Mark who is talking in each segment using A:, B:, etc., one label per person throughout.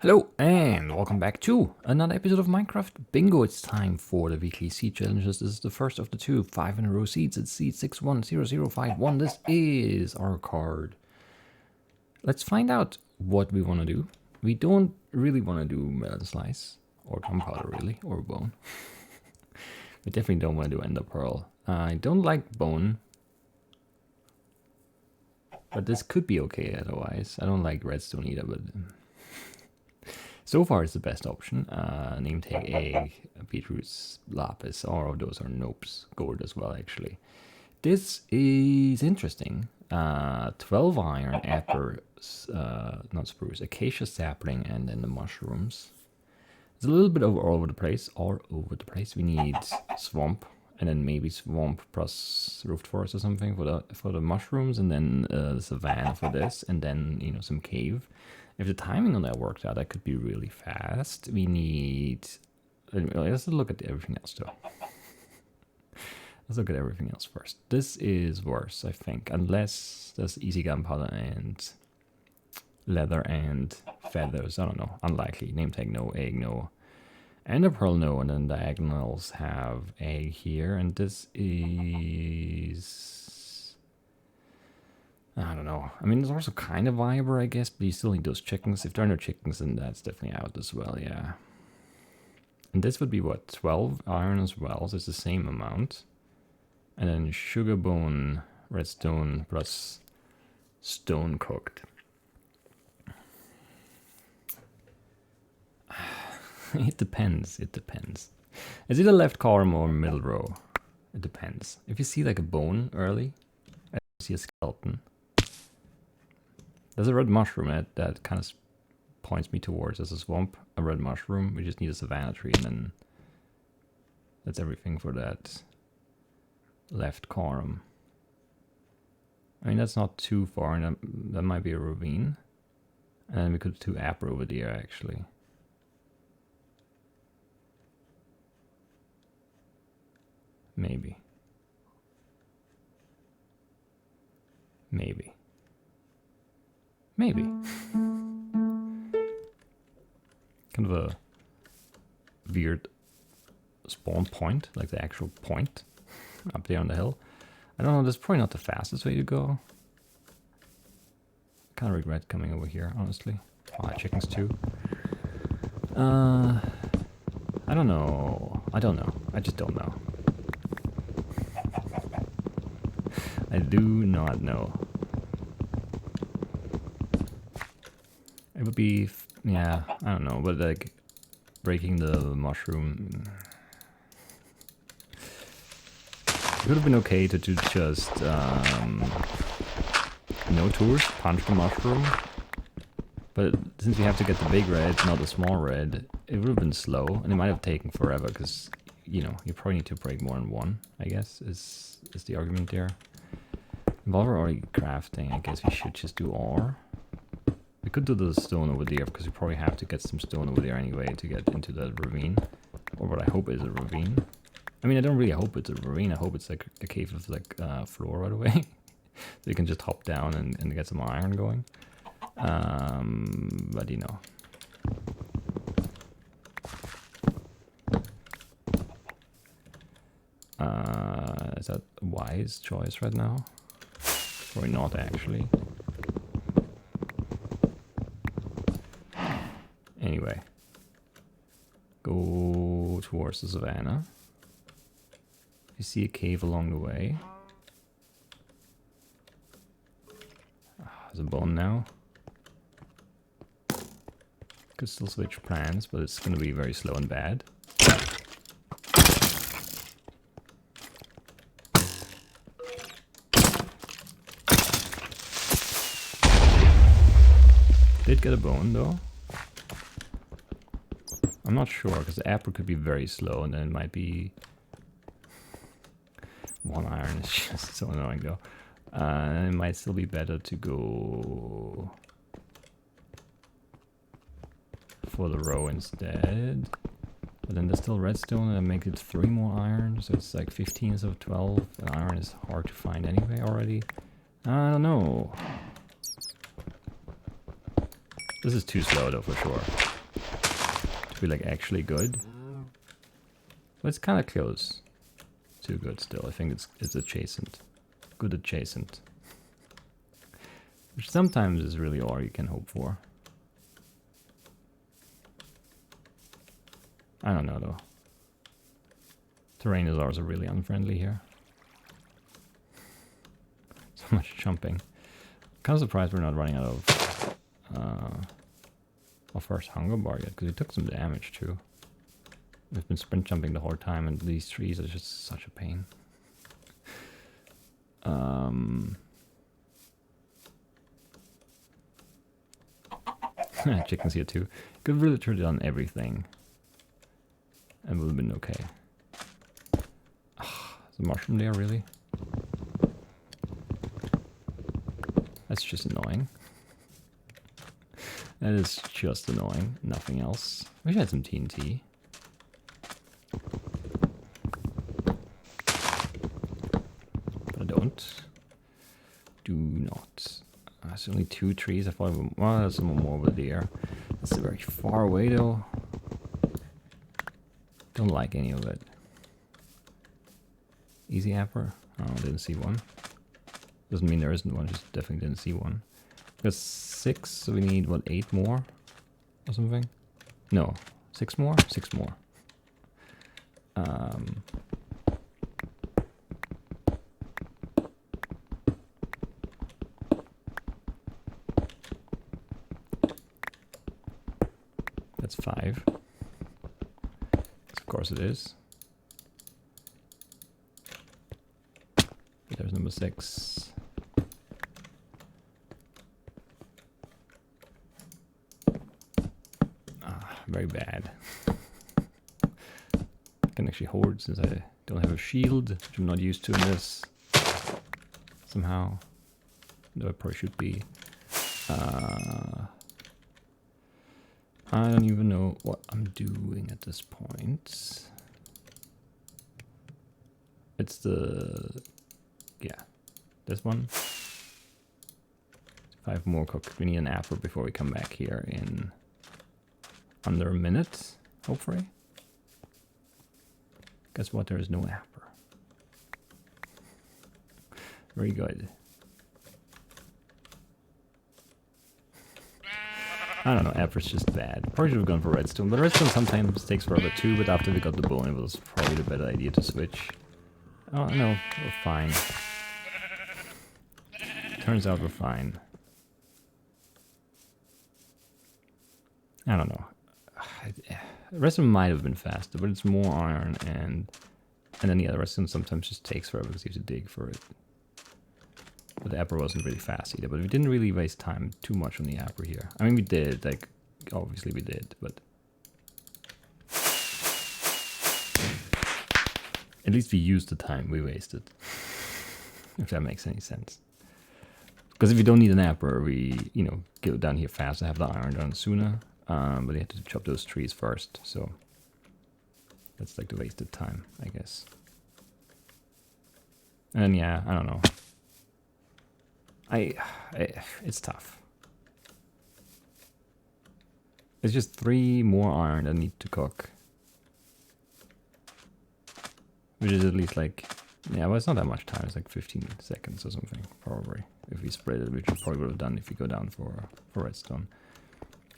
A: Hello and welcome back to another episode of Minecraft Bingo. It's time for the weekly seed challenges. This is the first of the two 5 in a row seeds. It's seed 610051. This is our card. Let's find out what we want to do. We don't really want to do melon slice or gunpowder really, or bone. We definitely don't want to do ender pearl. I don't like bone, but this could be okay otherwise. I don't like redstone either, but so far it's the best option. Name tag egg, beetroots, lapis, all of those are nopes. Gold as well actually. This is interesting. 12 iron, apple, not spruce, acacia sapling, and then the mushrooms. It's a little bit all over the place. We need swamp, and then maybe swamp plus roofed forest or something for the mushrooms, and then the savanna for this, and then some cave. If the timing on that works out, that could be really fast. We need. Let's look at everything else though. Let's look at everything else first. This is worse, I think, unless there's easy gunpowder and leather and feathers. I don't know. Unlikely. Name tag no, egg no, ender pearl no, and then diagonals have egg here, and this is. I don't know. I mean, it's also kind of viable, I guess, but you still need those chickens. If there are no chickens, then that's definitely out as well, yeah. And this would be what, 12 iron as well, so it's the same amount. And then sugar bone, redstone plus stone cooked. It depends. Is it a left column or middle row? It depends. If you see like a bone early, I see a skeleton. There's a red mushroom that kind of points me towards as a swamp. A red mushroom. We just need a savanna tree, and then that's everything for that left column. I mean, that's not too far, and that might be a ravine. And then we could do apple over there, actually. Maybe. Kind of a weird spawn point, like the actual point up there on the hill. I don't know, that's probably not the fastest way to go. Kind of regret coming over here, honestly. Oh, chickens too. I don't know. I just don't know. I do not know. It would be, yeah, I don't know, but like breaking the mushroom. It would have been okay to do just no tours, punch the mushroom. But since we have to get the big red, not the small red, it would have been slow, and it might have taken forever because you probably need to break more than one, I guess, is the argument there. While we're already crafting, I guess we should just do ore. We could do the stone over there because we probably have to get some stone over there anyway to get into the ravine. Or what I hope is a ravine. I mean, I don't really hope it's a ravine. I hope it's like a cave with like floor right away. So you can just hop down and get some iron going. But is that a wise choice right now? Or not actually. Anyway, go towards the savanna. You see a cave along the way. There's a bone now. Could still switch plans, but it's going to be very slow and bad. Did get a bone though. I'm not sure because the apple could be very slow, and then it might be one iron. Is just so annoying though. And it might still be better to go for the row instead. But then there's still redstone, and I make it 3 more iron, so it's like 15 instead of 12. And iron is hard to find anyway already. I don't know. This is too slow though, for sure. be like actually good. But it's kind of close. Too good still. I think it's adjacent. Good adjacent. Which sometimes is really all you can hope for. I don't know though. Tyrannosaurs are really unfriendly here. So much jumping. Kind of surprised we're not running out of our first hunger bar yet, because we took some damage too. We've been sprint jumping the whole time, and these trees are just such a pain. Chickens here too. Could really turn it on everything, and would have been okay. Is the mushroom there really? That's just annoying. That is just annoying. Nothing else. Wish I had some TNT. But I don't. Do not. There's only 2 trees. I thought, well, there's some more over there. That's very far away though. Don't like any of it. Easy apple? Oh, didn't see one. Doesn't mean there isn't one, just definitely didn't see one. Got 6, so we need, what, 8 more? Or something? No, 6 more? 6 more. That's 5. Of course it is. There's number 6. Very bad. I can actually hoard since I don't have a shield, which I'm not used to in this. Somehow. Though I probably should be. I don't even know what I'm doing at this point. It's the... yeah. This one. 5 more cooked. We need an apple before we come back here in... under a minute, hopefully. Guess what? There is no apple. Very good. I don't know, apple's just bad. Probably should have gone for redstone, but redstone sometimes takes forever too, but after we got the bone, it was probably the better idea to switch. Oh, no, we're fine. Turns out we're fine. I don't know. Redstone might have been faster, but it's more iron, and then the other redstone sometimes just takes forever because you have to dig for it. But the apple wasn't really fast either, but we didn't really waste time too much on the apple here. I mean, we did, like, obviously we did, but... at least we used the time we wasted. If that makes any sense. Because if we don't need an apple, we, you know, go down here fast and have the iron done sooner. But we had to chop those trees first, so... that's like the wasted time, I guess. And yeah, I don't know. It's tough. It's just 3 more iron that need to cook. Which is at least like... yeah, well, it's not that much time. It's like 15 seconds or something, probably. If we spread it, which we probably would have done if we go down for redstone.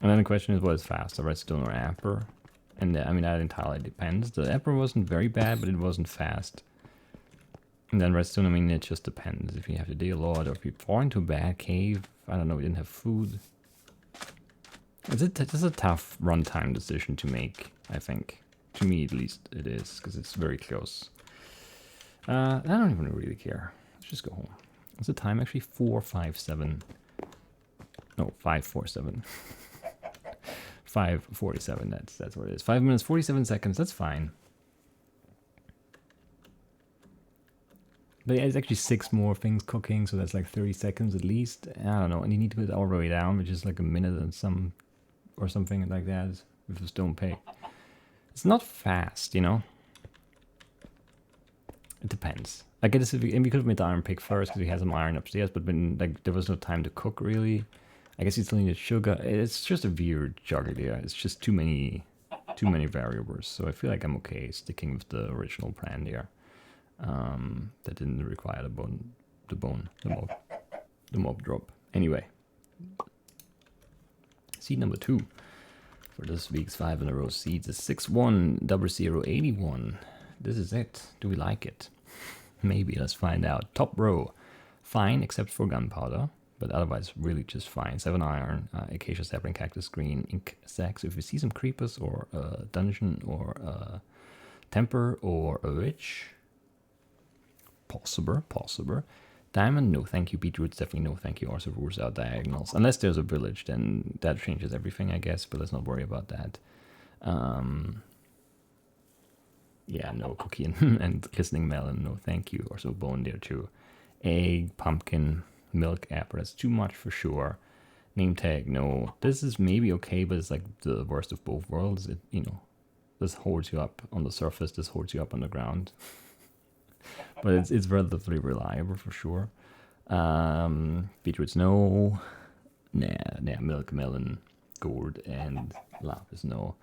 A: And then the question is, what is faster, redstone or apple? And I mean, that entirely depends. The apple wasn't very bad, but it wasn't fast. And then redstone, I mean, it just depends. If you have to dig a lot, or if you fall into a bad cave. I don't know, we didn't have food. It's a tough runtime decision to make, I think. To me, at least, it is, because it's very close. I don't even really care. Let's just go home. What's the time, actually? 4:57. No, 5:47. 5:47, that's what it is. 5 minutes, 47 seconds, that's fine. But it's actually 6 more things cooking, so that's like 30 seconds at least. I don't know, and you need to put it all the way down, which is like a minute and some, or something like that, with a stone pick. It's not fast, you know? It depends. I guess if we could have made the iron pick first, because we had some iron upstairs, but when, like, there was no time to cook, really. I guess you still needed sugar. It's just a weird juggle there. It's just too many too many variables. So I feel like I'm okay sticking with the original plan there. That didn't require the mob drop. Anyway, seed number 2 for this week's 5 in a row seeds is 610081. This is it. Do we like it? Maybe. Let's find out. Top row, fine except for gunpowder, but otherwise really just fine. 7 iron, acacia sapling, cactus green, ink sac. So if you see some creepers or a dungeon or a temper or a witch, possible. Diamond, no thank you. Beetroots, definitely no thank you. Also rules out diagonals. Unless there's a village, then that changes everything, I guess, but let's not worry about that. Yeah, no cookie and glistening melon, no thank you. Also bone there too. Egg, pumpkin, milk, apple, that's too much for sure. Name tag, no. This is maybe okay, but it's like the worst of both worlds. It, you know, this holds you up on the surface, this holds you up on the ground. But it's relatively reliable for sure. Beetroots, no. Nah, milk, melon, gold, and lapis, no.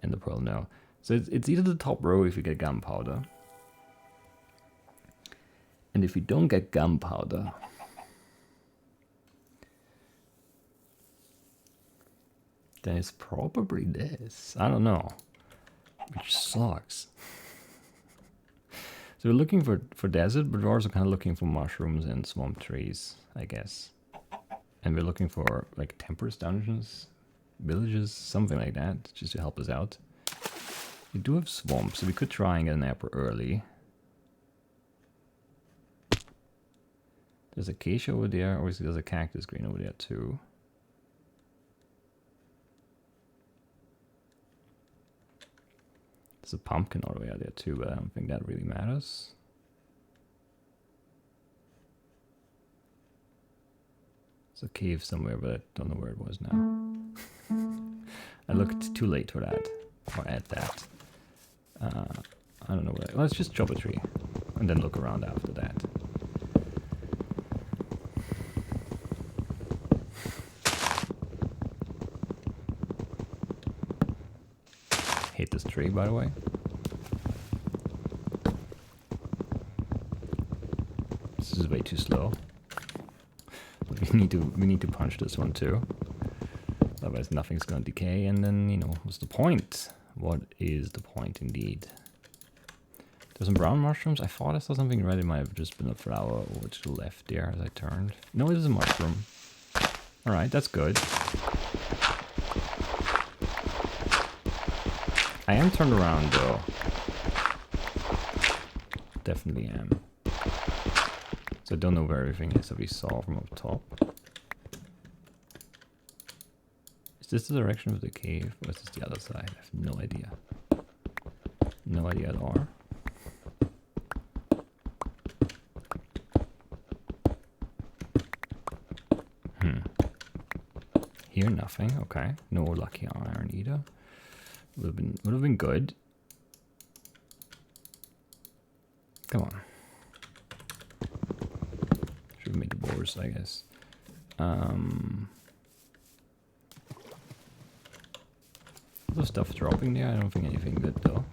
A: And the pearl, no. So it's either the top row if you get gunpowder. And if you don't get gunpowder, then it's probably this. I don't know. Which sucks. So we're looking for desert, but we're also kind of looking for mushrooms and swamp trees, I guess. And we're looking for like temperance dungeons, villages, something like that, just to help us out. We do have swamps, so we could try and get an apple early. There's acacia over there, obviously there's a cactus green over there too. There's a pumpkin all the way out there too, but I don't think that really matters. There's a cave somewhere, but I don't know where it was now. I looked too late for that, or at that. I don't know where. Let's just chop a tree, and then look around after that. Hate this tree, by the way. This is way too slow. But we need to punch this one too. Otherwise nothing's gonna decay, and then, you know, what's the point? What is the point indeed? There's some brown mushrooms. I thought I saw something red. It might have just been a flower over to the left there as I turned. No, it is a mushroom. Alright, that's good. I am turned around though. Definitely am. So I don't know where everything is that we saw from up top. Is this the direction of the cave, or is this the other side? I have no idea. No idea at all. Here, nothing. Okay, no lucky iron either. Would have been good. Come on. Should have made the boars, I guess. Other stuff dropping there. I don't think anything good though.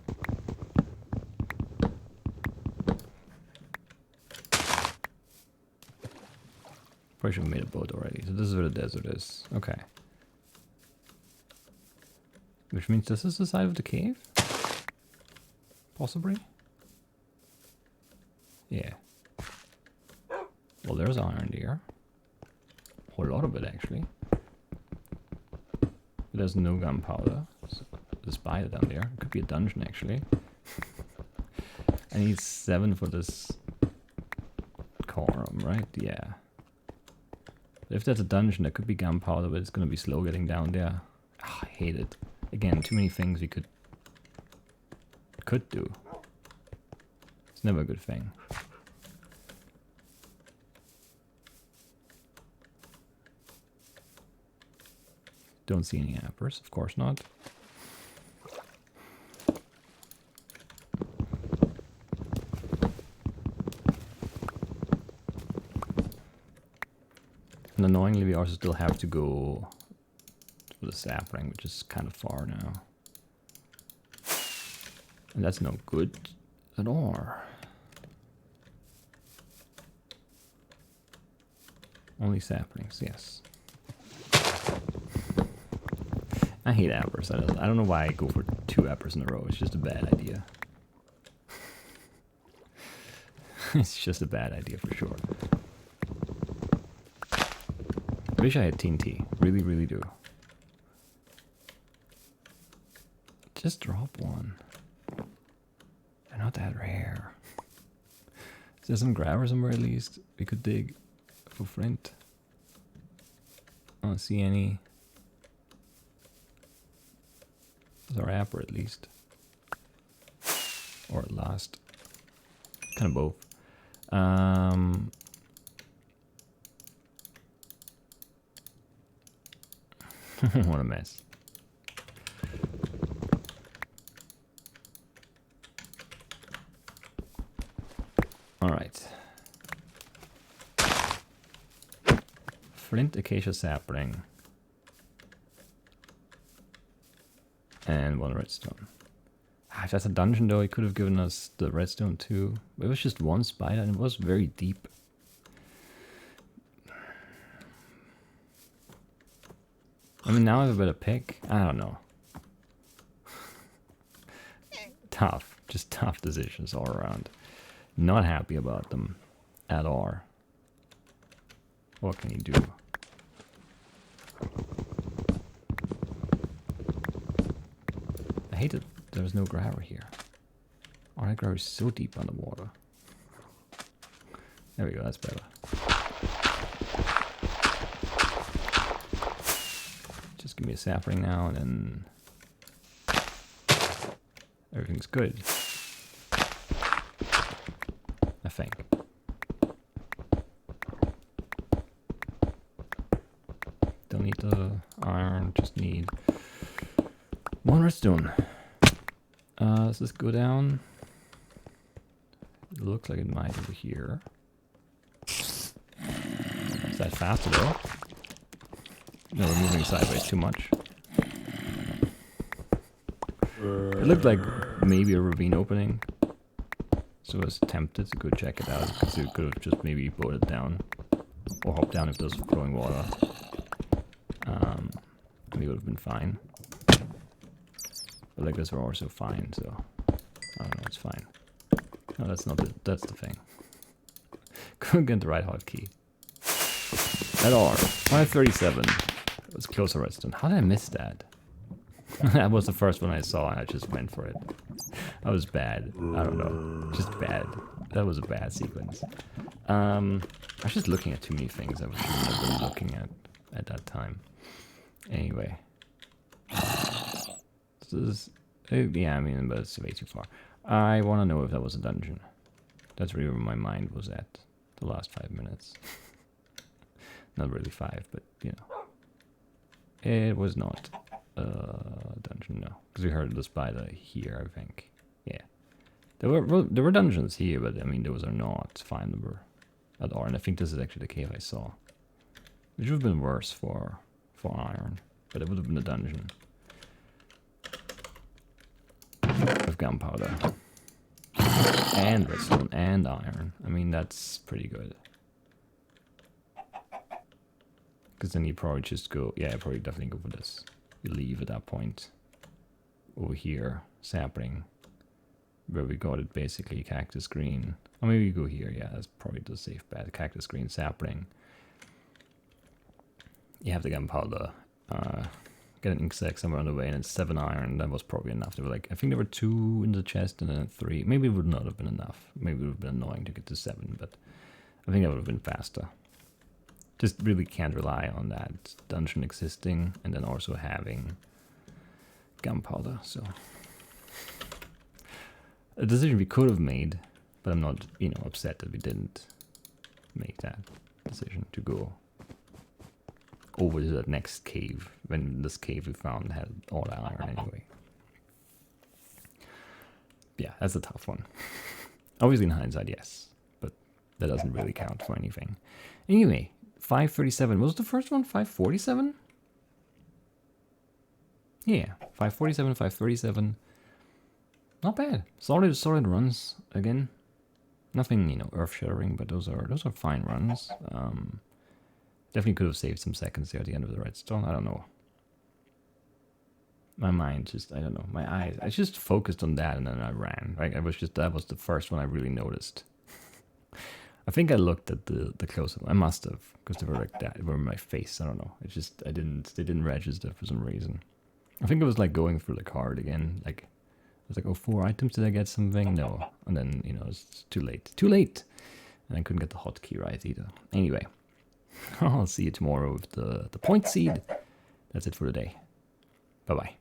A: Probably should have made a boat already. So this is where the desert is. Okay. Which means this is the side of the cave? Possibly? Yeah. Well, there's iron there. A whole lot of it, actually. But there's no gunpowder. So there's a spider down there. It could be a dungeon, actually. I need 7 for this column, right? Yeah. If there's a dungeon, there could be gunpowder, but it's gonna be slow getting down there. Oh, I hate it. Again, too many things we could do. It's never a good thing. Don't see any apples, of course not. And annoyingly, we also still have to go to the sapling, which is kind of far now. And that's no good at all. Only saplings, yes. I hate apples. I don't know why I go for 2 apples in a row. It's just a bad idea. It's just a bad idea for sure. I wish I had TNT. Really, really do. Just drop one. They're not that rare. Is there some gravel somewhere at least? We could dig for flint. I don't see any. There's our apple at least. Or at last. Kind of both. What a mess. Alright. Flint, acacia sapling. And 1 redstone. If that's a dungeon though, it could have given us the redstone too. It was just 1 spider and it was very deep. I mean, now I have a better pick. I don't know. Tough. Just tough decisions all around. Not happy about them at all. What can you do? I hate that there's no gravel here. Oh, that gravel is so deep underwater. There we go, that's better. Just give me a sapling now and then everything's good. I think. Don't need the iron, just need 1 redstone. Does this go down? It looks like it might over here. Is that faster though? No, we're moving sideways too much. It looked like maybe a ravine opening. So I was tempted to go check it out because it could have just maybe boated down. Or hopped down if there's flowing water. And it would have been fine. But like this are also fine, so I don't know, it's fine. No, that's not it. That's the thing. Couldn't get the right hotkey. At all. 537. It was closer redstone. How did I miss that? That was the first one I saw and I just went for it. That was bad. I don't know. Just bad. That was a bad sequence. I was just looking at too many things I shouldn't have been looking at that time. Anyway. This is, yeah, I mean, but it's way too far. I want to know if that was a dungeon. That's really where my mind was at the last 5 minutes. Not really 5, but you know. It was not a dungeon, no. Because we heard the spider here, I think. Yeah. There were dungeons here, but I mean, those are not findable at all. And I think this is actually the cave I saw. Which would have been worse for iron, but it would have been a dungeon. With gunpowder. And redstone and iron. I mean, that's pretty good. Because then you probably just go, yeah, I probably definitely go for this. You leave at that point. Over here, sapling. Where we got it basically, cactus green. Or maybe you go here, yeah, that's probably the safe bet. Cactus green, sapling. You have the gunpowder. Get an ink sac somewhere on the way, and it's 7 iron. That was probably enough. There were like, I think there were 2 in the chest and then 3. Maybe it would not have been enough. Maybe it would have been annoying to get to 7, but I think that would have been faster. Just really can't rely on that dungeon existing and then also having gunpowder. So a decision we could have made, but I'm not, you know, upset that we didn't make that decision to go over to that next cave, when this cave we found had all the iron anyway. Yeah, that's a tough one. Obviously in hindsight, yes, but that doesn't really count for anything. Anyway, 537. What was the first one? 547? Yeah, 547, 537. Not bad. Solid runs again. Nothing, earth-shattering, but those are fine runs. Definitely could have saved some seconds there at the end of the redstone. I don't know. My mind just, I don't know. My eyes, I just focused on that and then I ran. Like that was the first one I really noticed. I think I looked at the close-up. I must have, because they were like that. They were in my face. I don't know. They didn't register for some reason. I think it was like going through the card again. Like, I was like, oh, 4 items, did I get something? No. And then, it's too late. Too late! And I couldn't get the hotkey right either. Anyway, I'll see you tomorrow with the point seed. That's it for today. Bye-bye.